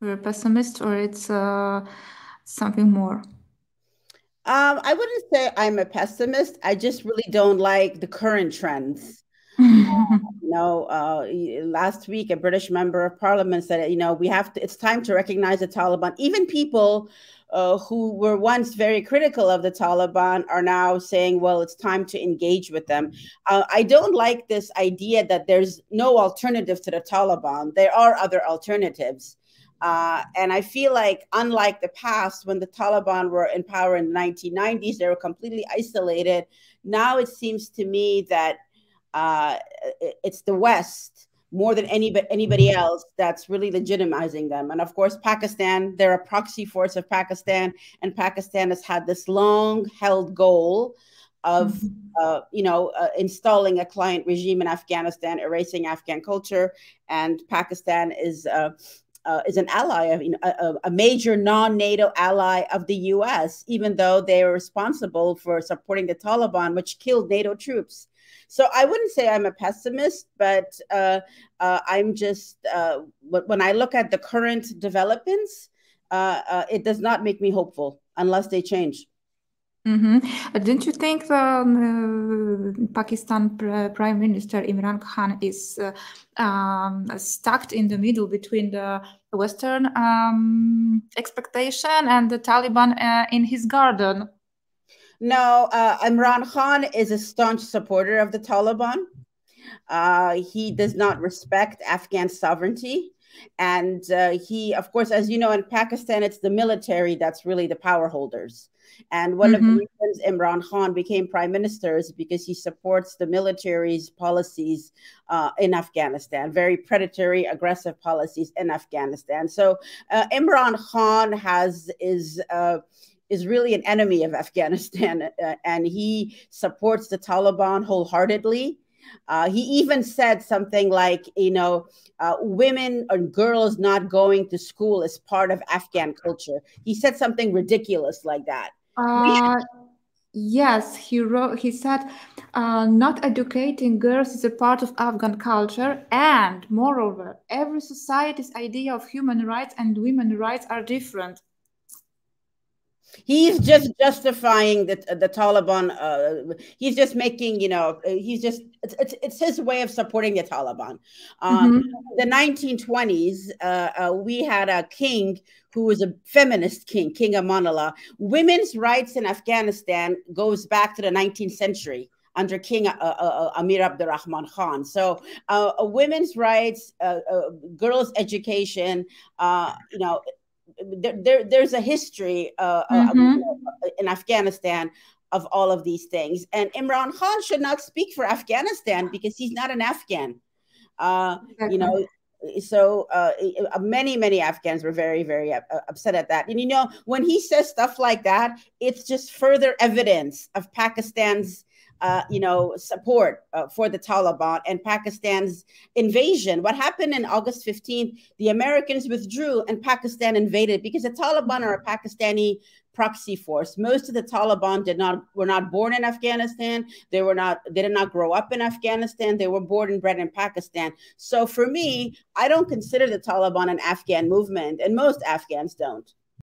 You're a pessimist, or it's something more? I wouldn't say I'm a pessimist. I just really don't like the current trends. Last week, a British member of parliament said, it's time to recognize the Taliban. Even people who were once very critical of the Taliban are now saying, well, it's time to engage with them. I don't like this idea that there's no alternative to the Taliban. There are other alternatives. And I feel like, unlike the past, when the Taliban were in power in the 1990s, they were completely isolated. Now it seems to me that it's the West more than anybody else that's really legitimizing them. And of course, Pakistan, they're a proxy force of Pakistan, and Pakistan has had this long-held goal of installing a client regime in Afghanistan, erasing Afghan culture, and Pakistan is an ally, a major non-NATO ally of the U.S., even though they are responsible for supporting the Taliban, which killed NATO troops. So I wouldn't say I'm a pessimist, but I'm just, when I look at the current developments, it does not make me hopeful unless they change. Don't you think the Pakistan Prime Minister Imran Khan is stuck in the middle between the Western expectation and the Taliban in his garden? No, Imran Khan is a staunch supporter of the Taliban. He does not respect Afghan sovereignty. And he, of course, as you know, in Pakistan, it's the military that's really the power holders. And one of the reasons Imran Khan became prime minister is because he supports the military's policies in Afghanistan, very predatory, aggressive policies in Afghanistan. So Imran Khan is really an enemy of Afghanistan, and he supports the Taliban wholeheartedly. He even said something like, women and girls not going to school is part of Afghan culture. He said something ridiculous like that. Yes, he said, not educating girls is a part of Afghan culture, and moreover, every society's idea of human rights and women's rights are different. He's just justifying the Taliban. He's just making, it's his way of supporting the Taliban. The 1920s, we had a king who was a feminist king, King Amanullah. Women's rights in Afghanistan goes back to the 19th century under King Amir Abdurrahman Khan. So women's rights, girls' education, there's a history in Afghanistan of all of these things. And Imran Khan should not speak for Afghanistan because he's not an Afghan. So many Afghans were very, very upset at that. And, when he says stuff like that, it's just further evidence of Pakistan's support for the Taliban and Pakistan's invasion. What happened in August 15th, the Americans withdrew and Pakistan invaded because the Taliban are a Pakistani proxy force. Most of the Taliban were not born in Afghanistan. They did not grow up in Afghanistan. They were born and bred in Pakistan. So for me, I don't consider the Taliban an Afghan movement, and most Afghans don't.